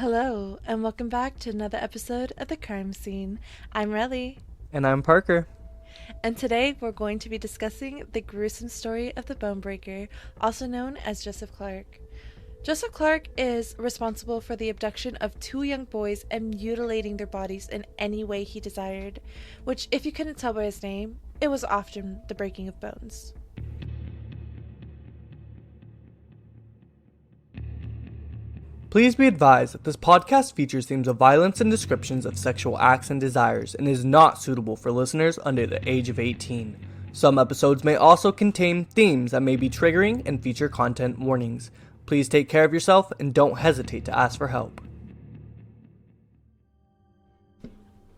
Hello, and welcome back to another episode of The Crime Scene. I'm Relly, And I'm Parker. and today we're going to be discussing the gruesome story of the Bone Breaker, also known as Joseph Clark. Joseph Clark is responsible for the abduction of two young boys and mutilating their bodies in any way he desired, which, if you couldn't tell by his name, it was often the breaking of bones. Please be advised that this podcast features themes of violence and descriptions of sexual acts and desires and is not suitable for listeners under the age of 18. Some episodes may also contain themes that may be triggering and feature content warnings. Please take care of yourself and don't hesitate to ask for help.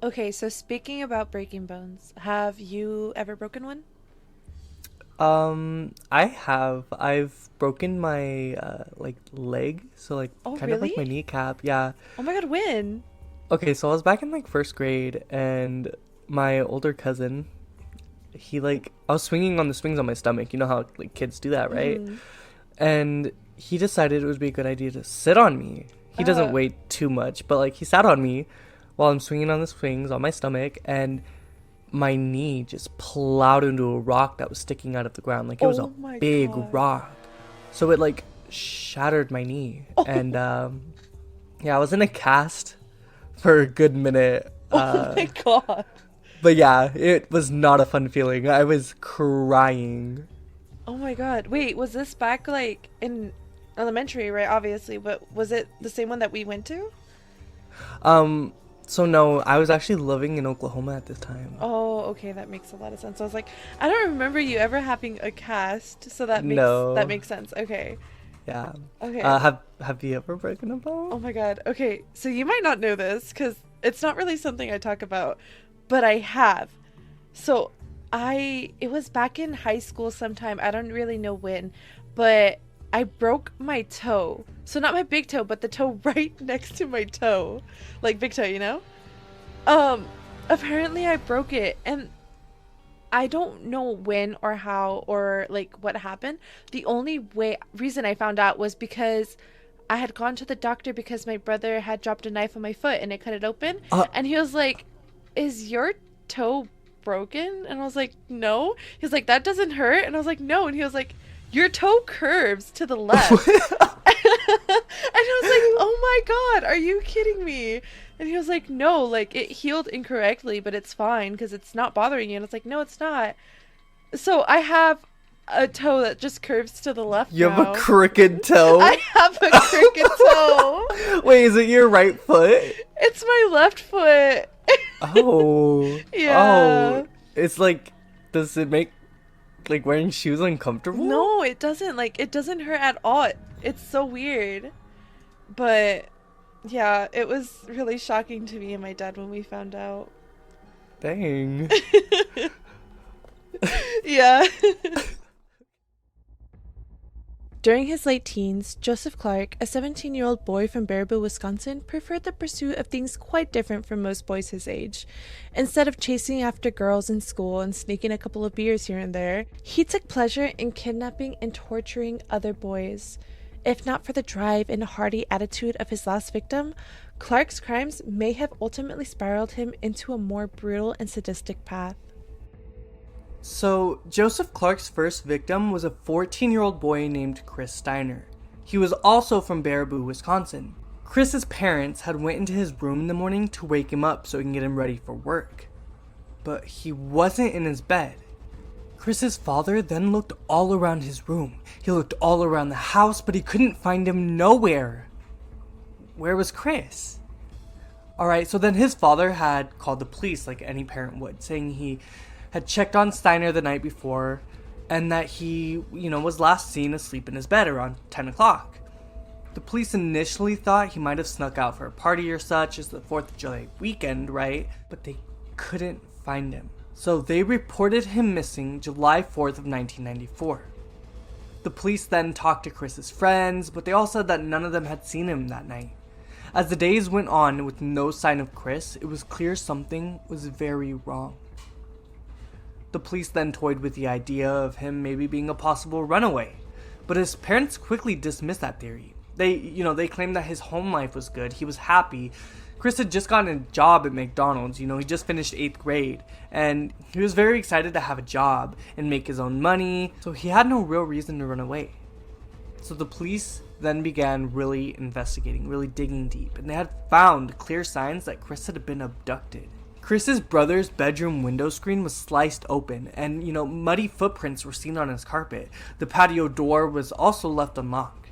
Okay, so speaking about breaking bones, have you ever broken one? I've broken my leg, so Oh, kind of like my really? kneecap. Yeah. Oh my god, when? Okay, so I was back in first grade, and my older cousin, I was swinging on the swings on my stomach. You know how kids do that, right? Mm-hmm. And he decided it would be a good idea to sit on me. He doesn't Uh, weigh too much, but he sat on me while I'm swinging on the swings on my stomach, and my knee just plowed into a rock that was sticking out of the ground. It was a oh my big god. rock. So it shattered my knee. Oh, And yeah, I was in a cast for a good minute. oh my god. But yeah, it was not a fun feeling. I was crying. Oh my god. Wait, was this back in elementary, right? Obviously, but was it the same one that we went to? So no, I was actually living in Oklahoma at this time. Oh, okay, that makes a lot of sense. I was like, I don't remember you ever having a cast, so that No. makes sense. Okay. Yeah. Okay. Have you ever broken a Oh bone? my god. Okay, so you might not know this cuz it's not really something I talk about, but I have. So, it was back in high school sometime. I don't really know when, but I broke my toe. So not my big toe, but the toe right next to my toe. Like big toe, you know? Um Apparently I broke it, and I don't know when or how or what happened. The only reason I found out was because I had gone to the doctor because my brother had dropped a knife on my foot and it cut it open, Uh, and he was like, "Is your toe broken?" And I was like, "No." He was like, "That doesn't hurt." And I was like, "No." And he was like, "Your toe curves to the left." And I was like, "Oh my god, are you kidding me?" And he was like, "No, it healed incorrectly, but it's fine because it's not bothering you." And I was like, "No, it's not." So I have a toe that just curves to the left you have a now. crooked I toe? have a crooked toe. Wait, is it your right foot? It's my left foot. Oh. Yeah. Oh. It's does it make wearing shoes uncomfortable? No, it doesn't. It doesn't hurt at all. It's so weird. But yeah, it was really shocking to me and my dad when we found out. Dang. Yeah. During his late teens, Joseph Clark, a 17-year-old boy from Baraboo, Wisconsin, preferred the pursuit of things quite different from most boys his age. Instead of chasing after girls in school and sneaking a couple of beers here and there, he took pleasure in kidnapping and torturing other boys. If not for the drive and hearty attitude of his last victim, Clark's crimes may have ultimately spiraled him into a more brutal and sadistic path. So, Joseph Clark's first victim was a 14-year-old boy named Chris Steiner. He was also from Baraboo, Wisconsin. Chris's parents had went into his room in the morning to wake him up so he can get him ready for work. But he wasn't in his bed. Chris's father then looked all around his room. He looked all around the house, but he couldn't find him nowhere. Where was Chris? Alright, so then his father had called the police like any parent would, saying he had checked on Steiner the night before and that he, was last seen asleep in his bed around 10 o'clock. The police initially thought he might have snuck out for a party or such as the 4th of July weekend, right? But they couldn't find him. So they reported him missing July 4th of 1994. The police then talked to Chris's friends, but they all said that none of them had seen him that night. As the days went on with no sign of Chris, it was clear something was very wrong. The police then toyed with the idea of him maybe being a possible runaway, but his parents quickly dismissed that theory. They claimed that his home life was good. He was happy. Chris had just gotten a job at McDonald's. He just finished 8th grade. And he was very excited to have a job and make his own money. So he had no real reason to run away. So the police then began really investigating, really digging deep. And they had found clear signs that Chris had been abducted. Chris's brother's bedroom window screen was sliced open, and, muddy footprints were seen on his carpet. The patio door was also left unlocked.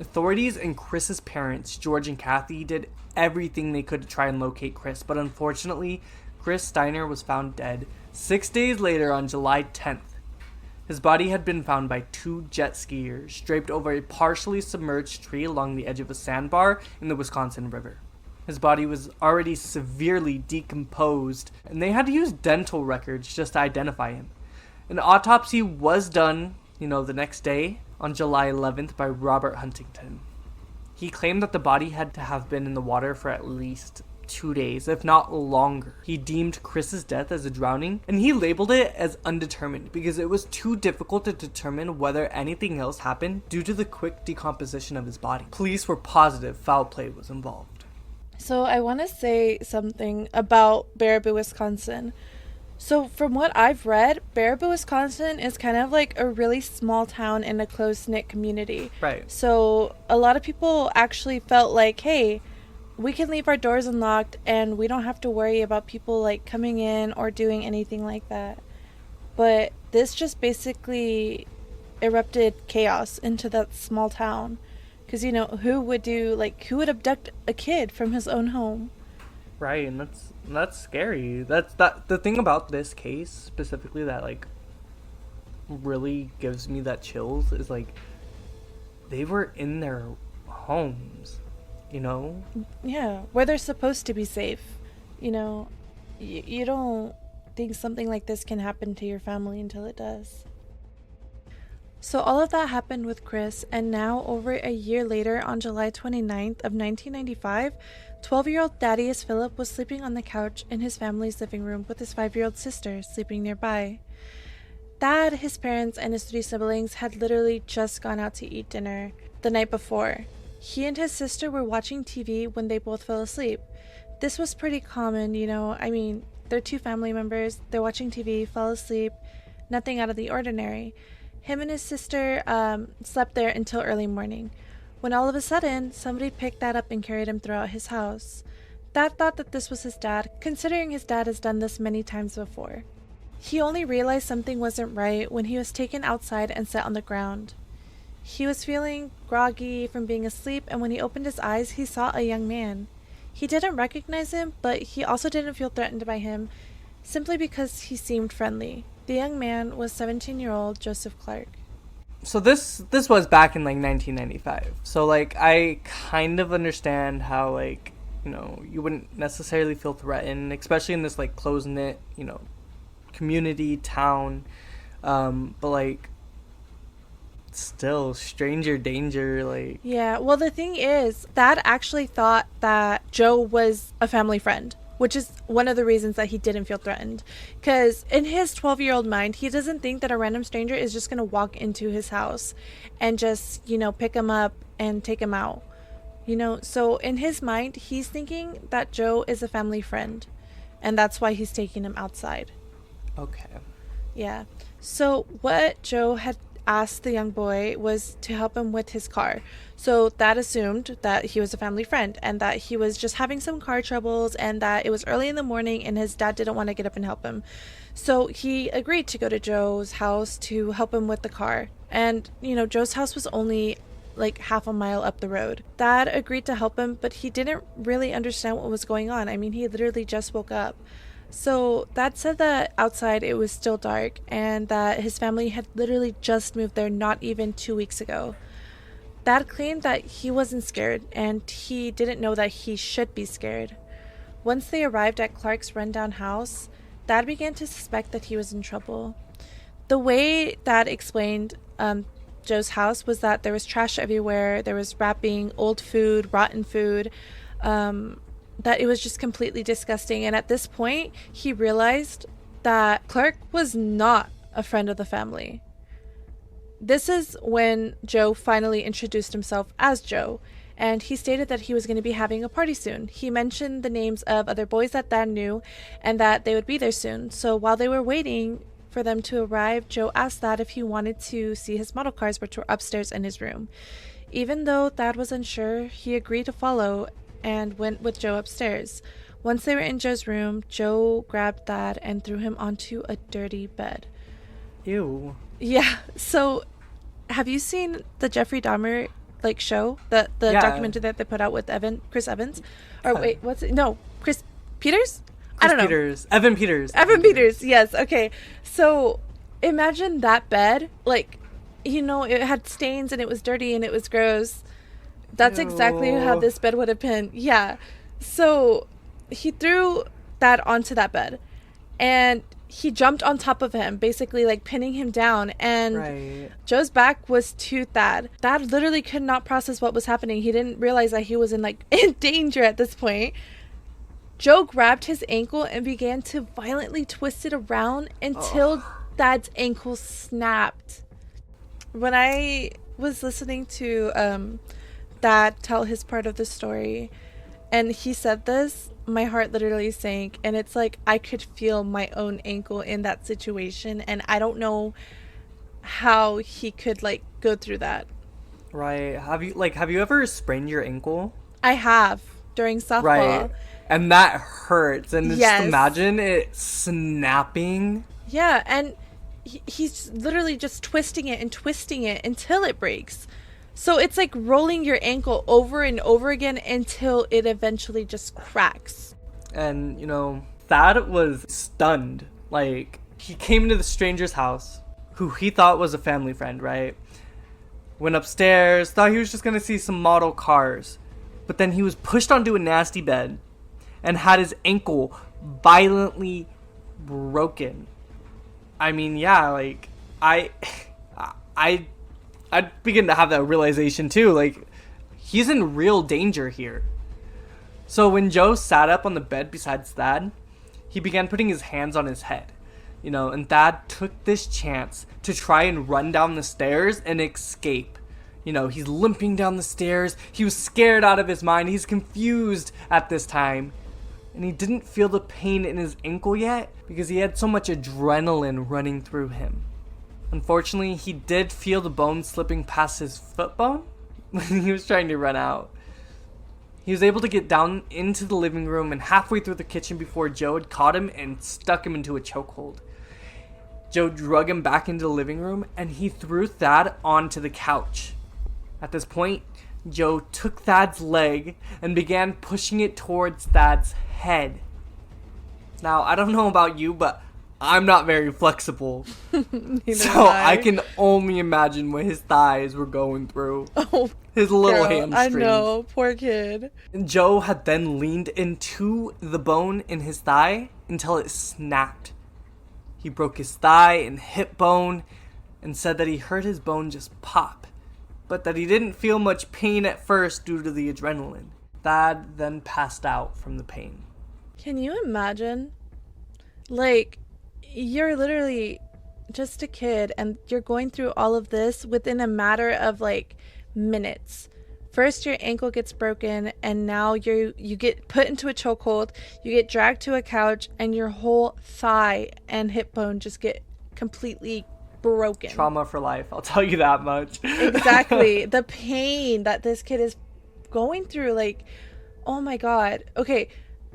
Authorities and Chris's parents, George and Kathy, did everything they could to try and locate Chris, but unfortunately, Chris Steiner was found dead 6 days later on July 10th. His body had been found by 2 jet skiers draped over a partially submerged tree along the edge of a sandbar in the Wisconsin River. His body was already severely decomposed, and they had to use dental records just to identify him. An autopsy was done, the next day, on July 11th by Robert Huntington. He claimed that the body had to have been in the water for at least 2 days, if not longer. He deemed Chris's death as a drowning, and he labeled it as undetermined because it was too difficult to determine whether anything else happened due to the quick decomposition of his body. Police were positive foul play was involved. So I want to say something about Baraboo, Wisconsin. So from what I've read, Baraboo, Wisconsin is kind of like a really small town in a close-knit community. Right. So a lot of people actually felt like, hey, we can leave our doors unlocked and we don't have to worry about people like coming in or doing anything like that. But this just basically erupted chaos into that small town. Because, who would abduct a kid from his own home? Right, and that's scary. The thing about this case specifically that really gives me that chills is they were in their homes, Yeah, where they're supposed to be safe. You don't think something like this can happen to your family until it does. So all of that happened with Chris, and now over a year later, on July 29th of 1995, 12-year-old Thaddeus Phillip was sleeping on the couch in his family's living room with his 5-year-old sister sleeping nearby. Thad, his parents, and his 3 siblings had literally just gone out to eat dinner the night before. He and his sister were watching TV when they both fell asleep. This was pretty common, they're 2 family members, they're watching TV, fell asleep, nothing out of the ordinary. Him and his sister slept there until early morning, when all of a sudden, somebody picked Thad up and carried him throughout his house. Thad thought that this was his dad, considering his dad has done this many times before. He only realized something wasn't right when he was taken outside and set on the ground. He was feeling groggy from being asleep, and when he opened his eyes, he saw a young man. He didn't recognize him, but he also didn't feel threatened by him, simply because he seemed friendly. The young man was 17-year-old Joseph Clark. So this was back in 1995. So I kind of understand how you wouldn't necessarily feel threatened, especially in this close-knit, community, town. But still, stranger danger, Yeah, well, the thing is, Thad actually thought that Joe was a family friend, which is one of the reasons that he didn't feel threatened. Because in his 12-year-old mind, he doesn't think that a random stranger is just going to walk into his house and just, pick him up and take him out. So in his mind, he's thinking that Joe is a family friend. And that's why he's taking him outside. Okay. Yeah. So what Joe had asked the young boy was to help him with his car. So that assumed that he was a family friend and that he was just having some car troubles and that it was early in the morning and his dad didn't want to get up and help him. So he agreed to go to Joe's house to help him with the car. And, Joe's house was only half a mile up the road. Dad agreed to help him, but he didn't really understand what was going on. He literally just woke up. So Dad said that outside it was still dark and that his family had literally just moved there not even 2 weeks ago. Dad claimed that he wasn't scared and he didn't know that he should be scared. Once they arrived at Clark's rundown house, Dad began to suspect that he was in trouble. The way Dad explained Joe's house was that there was trash everywhere, there was wrapping, old food, rotten food, that it was just completely disgusting. And at this point, he realized that Clark was not a friend of the family. This is when Joe finally introduced himself as Joe, and he stated that he was going to be having a party soon. He mentioned the names of other boys that Thad knew and that they would be there soon. So while they were waiting for them to arrive, Joe asked Thad if he wanted to see his model cars, which were upstairs in his room. Even though Thad was unsure, he agreed to follow and went with Joe upstairs. Once they were in Joe's room, Joe grabbed Thad and threw him onto a dirty bed. Ew. Yeah, so have you seen the Jeffrey Dahmer show, the documentary that they put out with Chris Evans? Or wait, what's it? No, Chris Peters? I don't know. Evan Peters. Evan Peters, yes. Okay. So imagine that bed, it had stains and it was dirty and it was gross. That's exactly how this bed would have been. Yeah. So he threw that onto that bed and he jumped on top of him, basically pinning him down, and Joe's back was to Thad. Thad literally could not process what was happening. He didn't realize that he was in danger at this point. Joe grabbed his ankle and began to violently twist it around until Thad's ankle snapped. When I was listening to Thad tell his part of the story, and he said this, my heart literally sank, and it's I could feel my own ankle in that situation, and I don't know how he could go through that. Right. Have you ever sprained your ankle? I have, during softball. Right. And that hurts, and just imagine it snapping. Yeah, and he's literally just twisting it until it breaks. So it's rolling your ankle over and over again until it eventually just cracks. And, Thad was stunned. He came into the stranger's house, who he thought was a family friend, right? Went upstairs, thought he was just going to see some model cars. But then he was pushed onto a nasty bed and had his ankle violently broken. I mean, yeah, I'd begin to have that realization too. He's in real danger here. So when Joe sat up on the bed beside Thad, he began putting his hands on his head. And Thad took this chance to try and run down the stairs and escape. He's limping down the stairs. He was scared out of his mind. He's confused at this time. And he didn't feel the pain in his ankle yet because he had so much adrenaline running through him. Unfortunately, he did feel the bone slipping past his foot bone when he was trying to run out. He was able to get down into the living room and halfway through the kitchen before Joe had caught him and stuck him into a chokehold. Joe drug him back into the living room and he threw Thad onto the couch. At this point, Joe took Thad's leg and began pushing it towards Thad's head. Now, I don't know about you, but I'm not very flexible. So I can only imagine what his thighs were going through. Oh, his little hamstrings. I know, poor kid. And Joe had then leaned into the bone in his thigh until it snapped. He broke his thigh and hip bone and said that he heard his bone just pop, but that he didn't feel much pain at first due to the adrenaline. Thad then passed out from the pain. Can you imagine? You're literally just a kid and you're going through all of this within a matter of minutes. First your ankle gets broken and now you get put into a chokehold, you get dragged to a couch, and your whole thigh and hip bone just get completely broken. Trauma for life, I'll tell you that much. Exactly. The pain that this kid is going through, oh my god. Okay,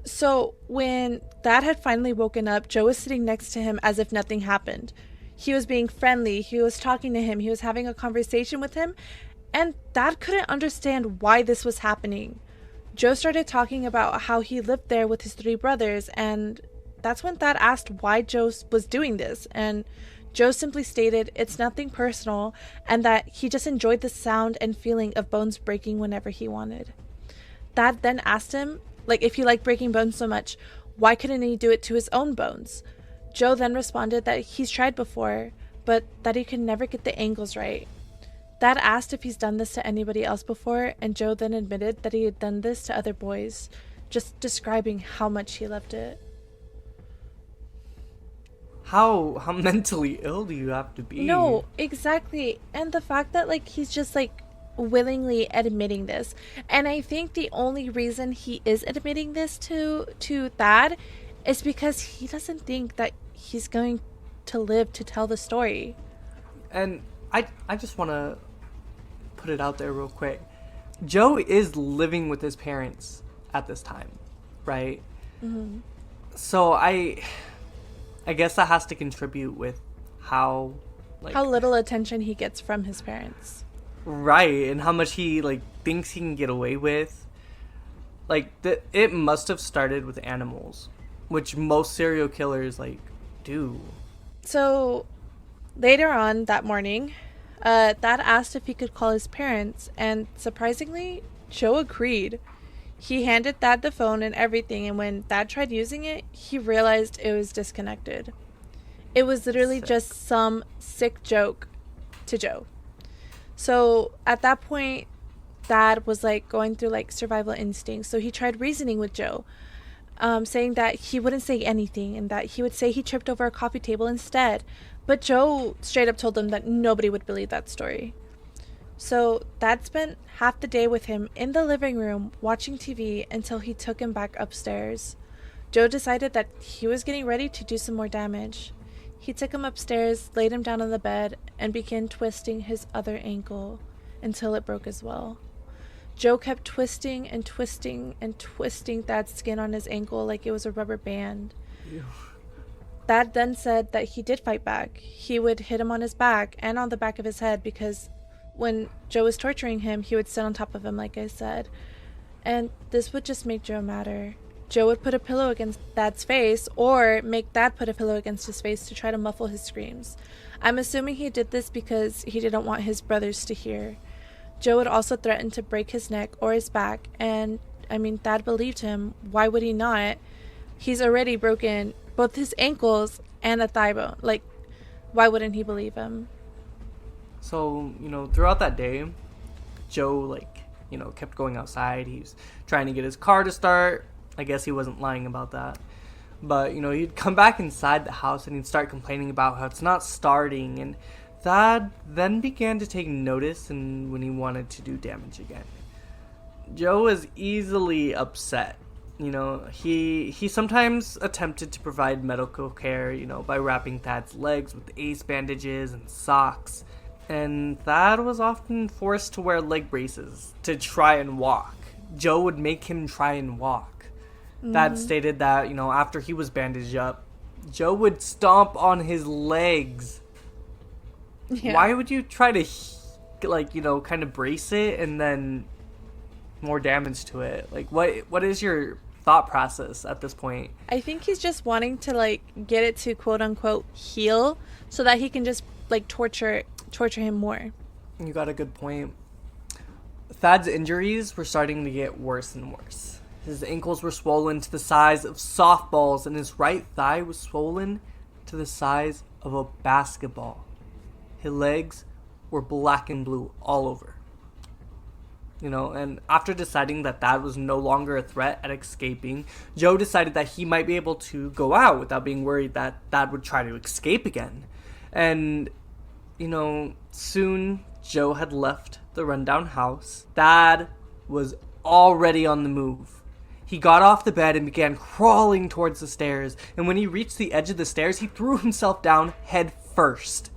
so when Thad had finally woken up, Joe was sitting next to him as if nothing happened. He was being friendly, he was talking to him, he was having a conversation with him, and Thad couldn't understand why this was happening. Joe started talking about how he lived there with his 3 brothers, and that's when Thad asked why Joe was doing this, and Joe simply stated it's nothing personal and that he just enjoyed the sound and feeling of bones breaking whenever he wanted. Thad then asked him, if he liked breaking bones so much, why couldn't he do it to his own bones? Joe then responded that he's tried before, but that he could never get the angles right. Thad asked if he's done this to anybody else before, and Joe then admitted that he had done this to other boys, just describing how much he loved it. how mentally ill do you have to be? No, exactly. And the fact that like he's just like willingly admitting this. And I think the only reason he is admitting this to Thad is because he doesn't think that he's going to live to tell the story. And I just want to put it out there real quick. Joe is living with his parents at this time, right? Mm-hmm. So I guess that has to contribute with how like How little attention he gets from his parents. right, and how much he like thinks he can get away with. Like it must have started with animals, which most serial killers like do. So later on that morning, Thad asked if he could call his parents, and surprisingly, Joe agreed. He handed Thad the phone and everything, and when Thad tried using it, he realized it was disconnected. It was literally Sick. just some sick joke to Joe. So at that point, Thad was like going through like survival instincts. So he tried reasoning with Joe, saying that he wouldn't say anything and that he would say he tripped over a coffee table instead. But Joe straight up told him that nobody would believe that story. So Thad spent half the day with him in the living room watching TV until he took him back upstairs. Joe decided that he was getting ready to do some more damage. He took him upstairs, laid him down on the bed, and began twisting his other ankle until it broke as well. Joe kept twisting and twisting and twisting Thad's skin on his ankle like it was a rubber band. Ew. Thad then said that he did fight back. He would hit him on his back and on the back of his head because when Joe was torturing him, he would sit on top of him, like I said. And this would just make Joe madder. Joe would put a pillow against Thad's face or make Thad put a pillow against his face to try to muffle his screams. I'm assuming he did this because he didn't want his brothers to hear. Joe would also threaten to break his neck or his back, and I mean, Thad believed him. Why would he not? He's already broken both his ankles and a thigh bone. Like, why wouldn't he believe him? So, throughout that day, Joe, kept going outside. He was trying to get his car to start. I guess he wasn't lying about that. But, he'd come back inside the house and he'd start complaining about how it's not starting. And Thad then began to take notice and when he wanted to do damage again. Joe was easily upset. He sometimes attempted to provide medical care, by wrapping Thad's legs with ace bandages and socks. And Thad was often forced to wear leg braces to try and walk. Joe would make him try and walk. Thad stated that, after he was bandaged up, Joe would stomp on his legs. Yeah. Why would you try to, kind of brace it and then more damage to it? Like, what is your thought process at this point? I think he's just wanting to, get it to quote-unquote heal so that he can just, torture him more. You got a good point. Thad's injuries were starting to get worse and worse. His ankles were swollen to the size of softballs, and his right thigh was swollen to the size of a basketball. His legs were black and blue all over. And after deciding that Thad was no longer a threat at escaping, Joe decided that he might be able to go out without being worried that Thad would try to escape again. And, soon Joe had left the rundown house. Thad was already on the move. He got off the bed and began crawling towards the stairs, and when he reached the edge of the stairs, he threw himself down head first.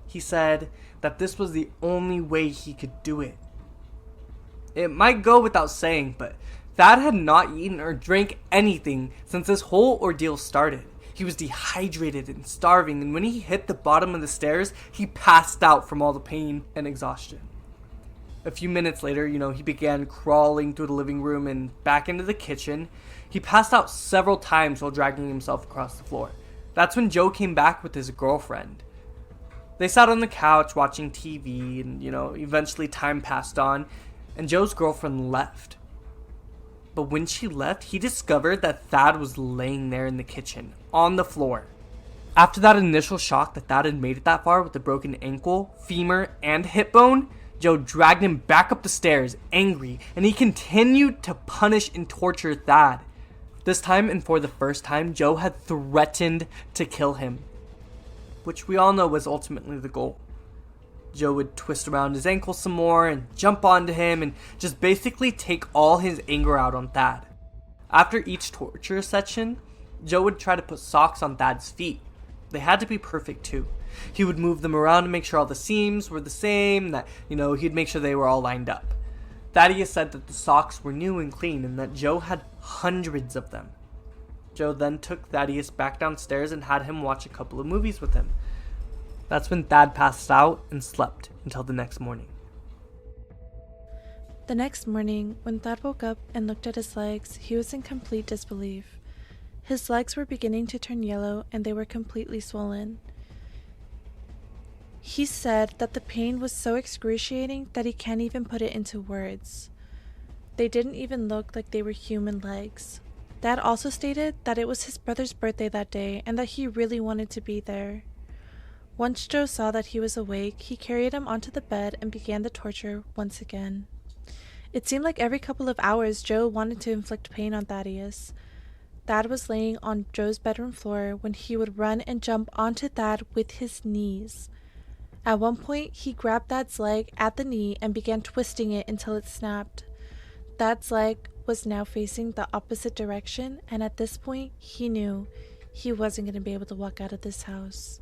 He said that this was the only way he could do it. It might go without saying, but Thad had not eaten or drank anything since this whole ordeal started. He was dehydrated and starving, and when he hit the bottom of the stairs, he passed out from all the pain and exhaustion. A few minutes later, he began crawling through the living room and back into the kitchen. He passed out several times while dragging himself across the floor. That's when Joe came back with his girlfriend. They sat on the couch watching TV, and, eventually time passed on, and Joe's girlfriend left. But when she left, he discovered that Thad was laying there in the kitchen, on the floor. After that initial shock that Thad had made it that far with the broken ankle, femur, and hip bone, Joe dragged him back up the stairs, angry, and he continued to punish and torture Thad. This time, and for the first time, Joe had threatened to kill him, which we all know was ultimately the goal. Joe would twist around his ankle some more and jump onto him and just basically take all his anger out on Thad. After each torture session, Joe would try to put socks on Thad's feet. They had to be perfect too. He would move them around to make sure all the seams were the same, that, he'd make sure they were all lined up. Thaddeus said that the socks were new and clean and that Joe had hundreds of them. Joe then took Thaddeus back downstairs and had him watch a couple of movies with him. That's when Thad passed out and slept until the next morning. The next morning, when Thad woke up and looked at his legs, he was in complete disbelief. His legs were beginning to turn yellow and they were completely swollen. He said that the pain was so excruciating that he can't even put it into words. They didn't even look like they were human legs. Thad also stated that it was his brother's birthday that day and that he really wanted to be there. Once Joe saw that he was awake, he carried him onto the bed and began the torture once again. It seemed like every couple of hours Joe wanted to inflict pain on Thaddeus. Thad was laying on Joe's bedroom floor when he would run and jump onto Thad with his knees. At one point, he grabbed Thad's leg at the knee and began twisting it until it snapped. Thad's leg was now facing the opposite direction, and at this point, he knew he wasn't going to be able to walk out of this house.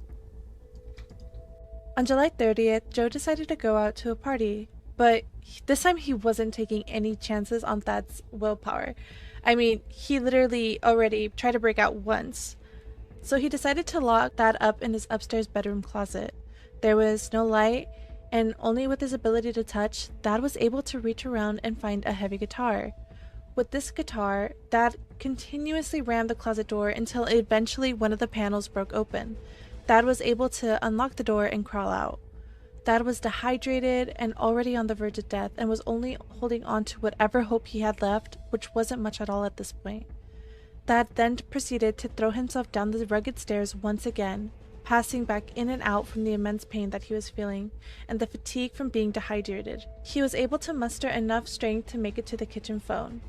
On July 30th, Joe decided to go out to a party, but this time he wasn't taking any chances on Thad's willpower. I mean, he literally already tried to break out once. So he decided to lock Thad up in his upstairs bedroom closet. There was no light, and only with his ability to touch, Thad was able to reach around and find a heavy guitar. With this guitar, Thad continuously rammed the closet door until eventually one of the panels broke open. Thad was able to unlock the door and crawl out. Thad was dehydrated and already on the verge of death and was only holding on to whatever hope he had left, which wasn't much at all at this point. Thad then proceeded to throw himself down the rugged stairs once again, passing back in and out from the immense pain that he was feeling and the fatigue from being dehydrated. He was able to muster enough strength to make it to the kitchen phone.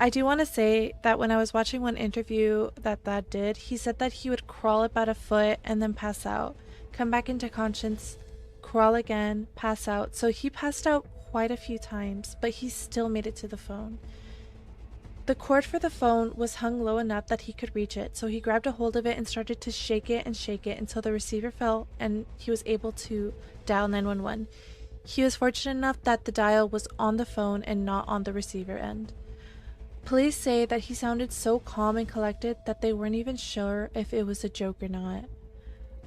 I do want to say that when I was watching one interview that Thad did, he said that he would crawl about a foot and then pass out, come back into conscience, crawl again, pass out. So he passed out quite a few times, but he still made it to the phone. The cord for the phone was hung low enough that he could reach it, so he grabbed a hold of it and started to shake it until the receiver fell and he was able to dial 911. He was fortunate enough that the dial was on the phone and not on the receiver end. Police say that he sounded so calm and collected that they weren't even sure if it was a joke or not.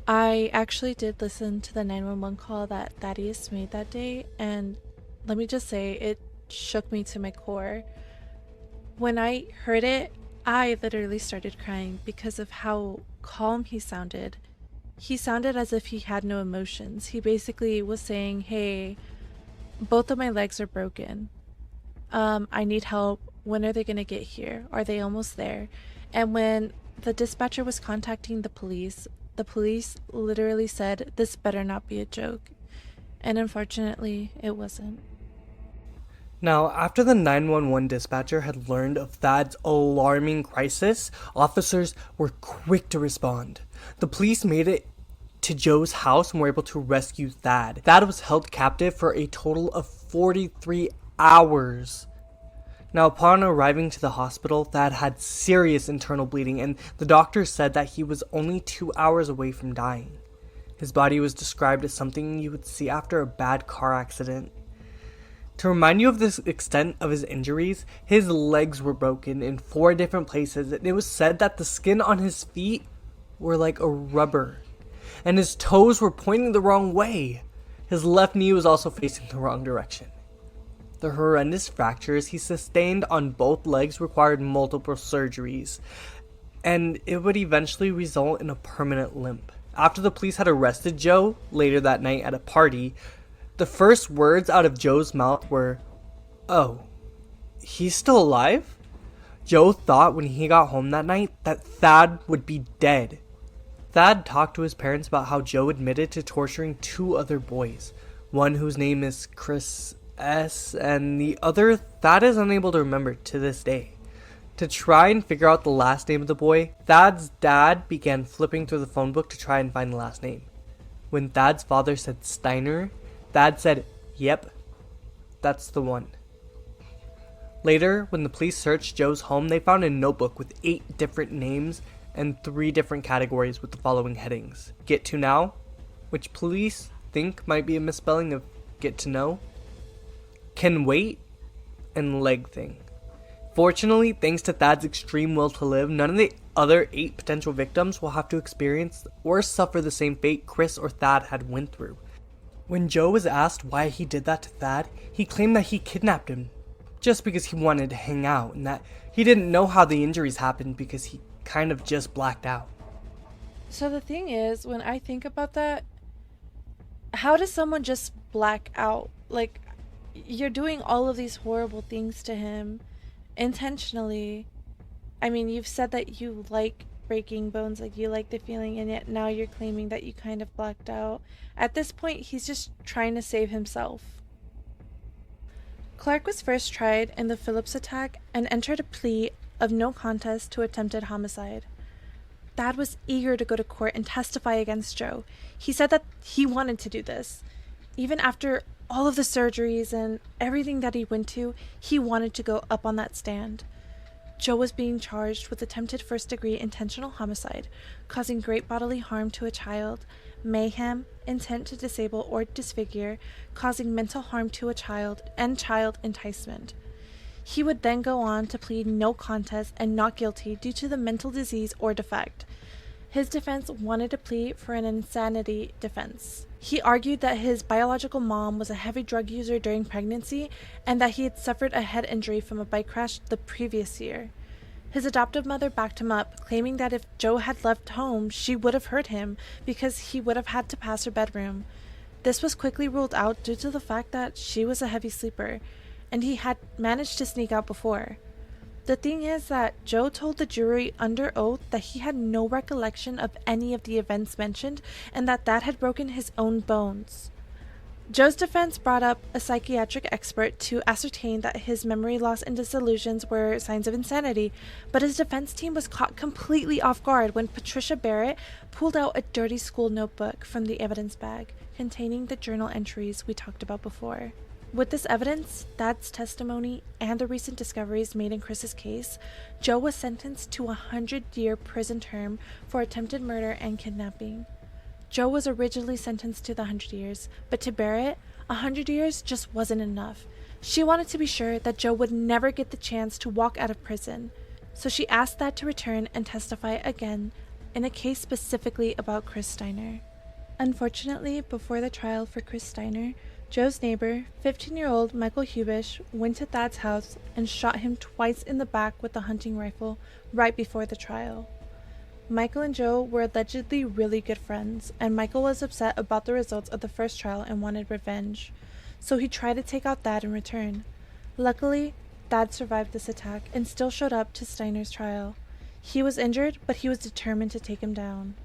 I actually did listen to the 911 call that Thaddeus made that day, and let me just say, it shook me to my core. When I heard it, I literally started crying because of how calm he sounded. He sounded as if he had no emotions. He basically was saying, hey, both of my legs are broken. I need help. When are they going to get here? Are they almost there? And when the dispatcher was contacting the police literally said, this better not be a joke. And unfortunately, it wasn't. Now, after the 911 dispatcher had learned of Thad's alarming crisis, officers were quick to respond. The police made it to Joe's house and were able to rescue Thad. Thad was held captive for a total of 43 hours. Now, upon arriving to the hospital, Thad had serious internal bleeding, and the doctor said that he was only 2 hours away from dying. His body was described as something you would see after a bad car accident. To remind you of the extent of his injuries, his legs were broken in 4 different places, and it was said that the skin on his feet were like a rubber, and his toes were pointing the wrong way. His left knee was also facing the wrong direction. The horrendous fractures he sustained on both legs required multiple surgeries, and it would eventually result in a permanent limp. After the police had arrested Joe later that night at a party, the first words out of Joe's mouth were, "Oh, he's still alive?" Joe thought when he got home that night that Thad would be dead. Thad talked to his parents about how Joe admitted to torturing 2 other boys, one whose name is Chris S., and the other Thad is unable to remember to this day. To try and figure out the last name of the boy, Thad's dad began flipping through the phone book to try and find the last name. When Thad's father said Steiner, Thad said, "Yep, that's the one." Later, when the police searched Joe's home, they found a notebook with 8 different names and 3 different categories with the following headings. Get to now, which police think might be a misspelling of get to know, can wait, and leg thing. Fortunately, thanks to Thad's extreme will to live, none of the other 8 potential victims will have to experience or suffer the same fate Chris or Thad had went through. When Joe was asked why he did that to Thad, he claimed that he kidnapped him just because he wanted to hang out, and that he didn't know how the injuries happened because he kind of just blacked out. So the thing is, when I think about that, how does someone just black out? Like, you're doing all of these horrible things to him intentionally. I mean, you've said that you like breaking bones, like you like the feeling, and yet now you're claiming that you kind of blacked out. At this point, he's just trying to save himself. Clark was first tried in the Phillips attack and entered a plea of no contest to attempted homicide. Thad was eager to go to court and testify against Joe. He said that he wanted to do this. Even after all of the surgeries and everything that he went to, he wanted to go up on that stand. Joe was being charged with attempted first-degree intentional homicide, causing great bodily harm to a child, mayhem, intent to disable or disfigure, causing mental harm to a child, and child enticement. He would then go on to plead no contest and not guilty due to the mental disease or defect. His defense wanted to plead for an insanity defense. He argued that his biological mom was a heavy drug user during pregnancy and that he had suffered a head injury from a bike crash the previous year. His adoptive mother backed him up, claiming that if Joe had left home, she would have hurt him because he would have had to pass her bedroom. This was quickly ruled out due to the fact that she was a heavy sleeper, and he had managed to sneak out before. The thing is that Joe told the jury under oath that he had no recollection of any of the events mentioned and that Thad had broken his own bones. Joe's defense brought up a psychiatric expert to ascertain that his memory loss and disillusions were signs of insanity, but his defense team was caught completely off guard when Patricia Barrett pulled out a dirty school notebook from the evidence bag containing the journal entries we talked about before. With this evidence, Thad's testimony, and the recent discoveries made in Chris's case, Joe was sentenced to a 100-year prison term for attempted murder and kidnapping. Joe was originally sentenced to the 100 years, but to Barrett, 100 years just wasn't enough. She wanted to be sure that Joe would never get the chance to walk out of prison, so she asked Thad to return and testify again in a case specifically about Chris Steiner. Unfortunately, before the trial for Chris Steiner, Joe's neighbor, 15-year-old Michael Hubish, went to Thad's house and shot him twice in the back with a hunting rifle right before the trial. Michael and Joe were allegedly really good friends, and Michael was upset about the results of the first trial and wanted revenge, so he tried to take out Thad in return. Luckily, Thad survived this attack and still showed up to Steiner's trial. He was injured, but he was determined to take him down.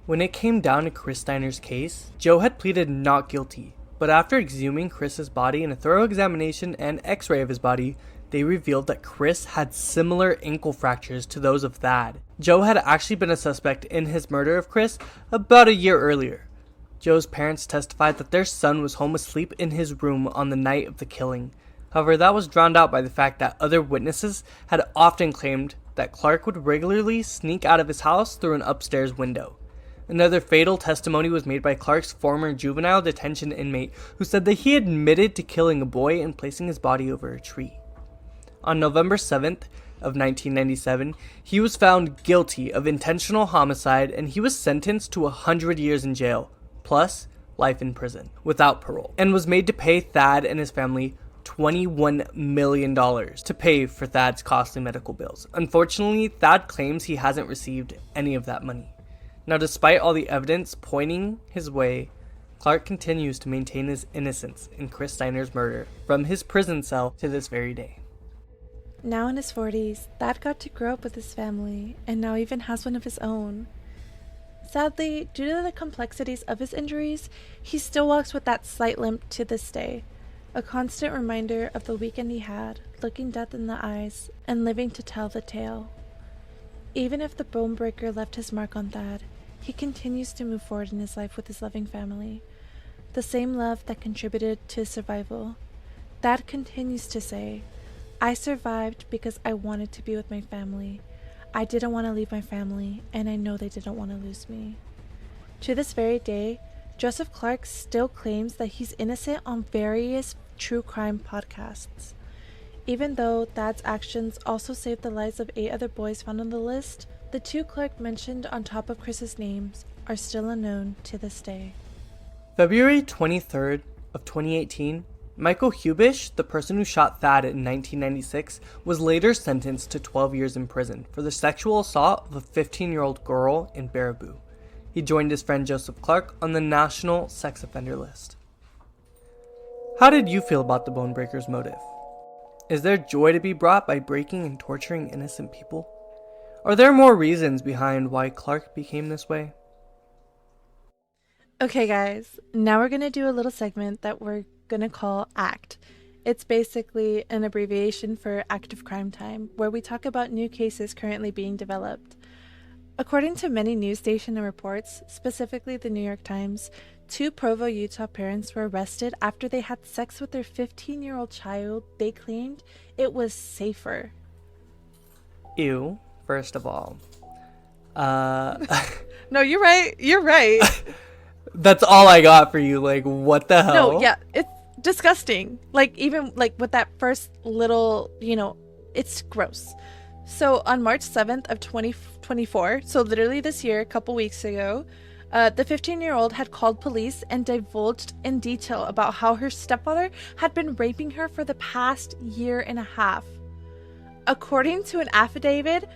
When it came down to Chris Steiner's case, Joe had pleaded not guilty, but after exhuming Chris's body in a thorough examination and x-ray of his body, they revealed that Chris had similar ankle fractures to those of Thad. Joe had actually been a suspect in his murder of Chris about a year earlier. Joe's parents testified that their son was home asleep in his room on the night of the killing. However, that was drowned out by the fact that other witnesses had often claimed that Clark would regularly sneak out of his house through an upstairs window. Another fatal testimony was made by Clark's former juvenile detention inmate, who said that he admitted to killing a boy and placing his body over a tree. On November 7th of 1997, he was found guilty of intentional homicide and he was sentenced to 100 years in jail, plus life in prison, without parole, and was made to pay Thad and his family $21 million to pay for Thad's costly medical bills. Unfortunately, Thad claims he hasn't received any of that money. Now, despite all the evidence pointing his way, Clark continues to maintain his innocence in Chris Steiner's murder from his prison cell to this very day. Now in his 40s, Thad got to grow up with his family, and now even has one of his own. Sadly, due to the complexities of his injuries, he still walks with that slight limp to this day, a constant reminder of the weekend he had, looking death in the eyes and living to tell the tale. Even if the bone breaker left his mark on Thad, he continues to move forward in his life with his loving family. The same love that contributed to his survival. Thad continues to say, "I survived because I wanted to be with my family. I didn't want to leave my family, and I know they didn't want to lose me." To this very day, Joseph Clark still claims that he's innocent on various true crime podcasts. Even though Thad's actions also saved the lives of 8 other boys found on the list, the 2 Clark mentioned on top of Chris's names are still unknown to this day. February 23rd of 2018, Michael Hubish, the person who shot Thad in 1996, was later sentenced to 12 years in prison for the sexual assault of a 15-year-old girl in Baraboo. He joined his friend Joseph Clark on the National Sex Offender List. How did you feel about the Bonebreaker's motive? Is there joy to be brought by breaking and torturing innocent people? Are there more reasons behind why Clark became this way? Okay guys, now we're going to do a little segment that we're going to call ACT. It's basically an abbreviation for Active Crime Time, where we talk about new cases currently being developed. According to many news station and reports, specifically the New York Times, 2 Provo, Utah parents were arrested after they had sex with their 15-year-old child. They claimed it was safer. Ew, first of all. No, you're right. You're right. That's all I got for you. Like, what the hell? No, yeah, it's disgusting. Like, even like with that first little, it's gross. So on March 7th of 2024, so literally this year, a couple weeks ago, the 15-year-old had called police and divulged in detail about how her stepfather had been raping her for the past year and a half. According to an affidavit,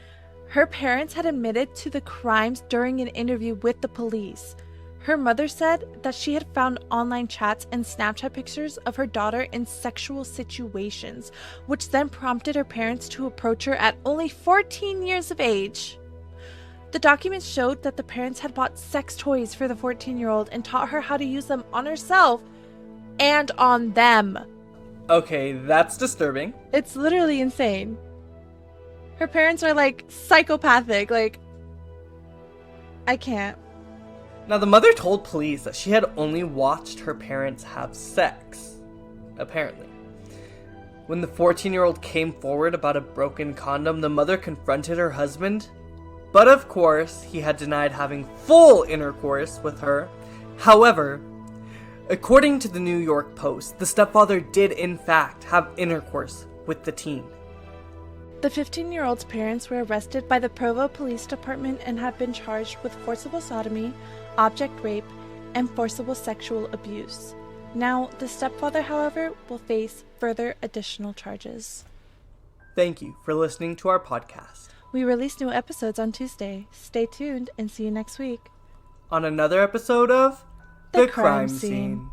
her parents had admitted to the crimes during an interview with the police. Her mother said that she had found online chats and Snapchat pictures of her daughter in sexual situations, which then prompted her parents to approach her at only 14 years of age. The documents showed that the parents had bought sex toys for the 14-year-old and taught her how to use them on herself and on them. Okay, that's disturbing. It's literally insane. Her parents are like psychopathic, like, I can't. Now, the mother told police that she had only watched her parents have sex, apparently. When the 14-year-old came forward about a broken condom, the mother confronted her husband, but of course, he had denied having full intercourse with her. However, according to the New York Post, the stepfather did in fact have intercourse with the teen. The 15-year-old's parents were arrested by the Provo Police Department and have been charged with forcible sodomy, object rape, and forcible sexual abuse. Now, the stepfather, however, will face further additional charges. Thank you for listening to our podcast. We release new episodes on Tuesday. Stay tuned and see you next week. On another episode of The Crime Scene.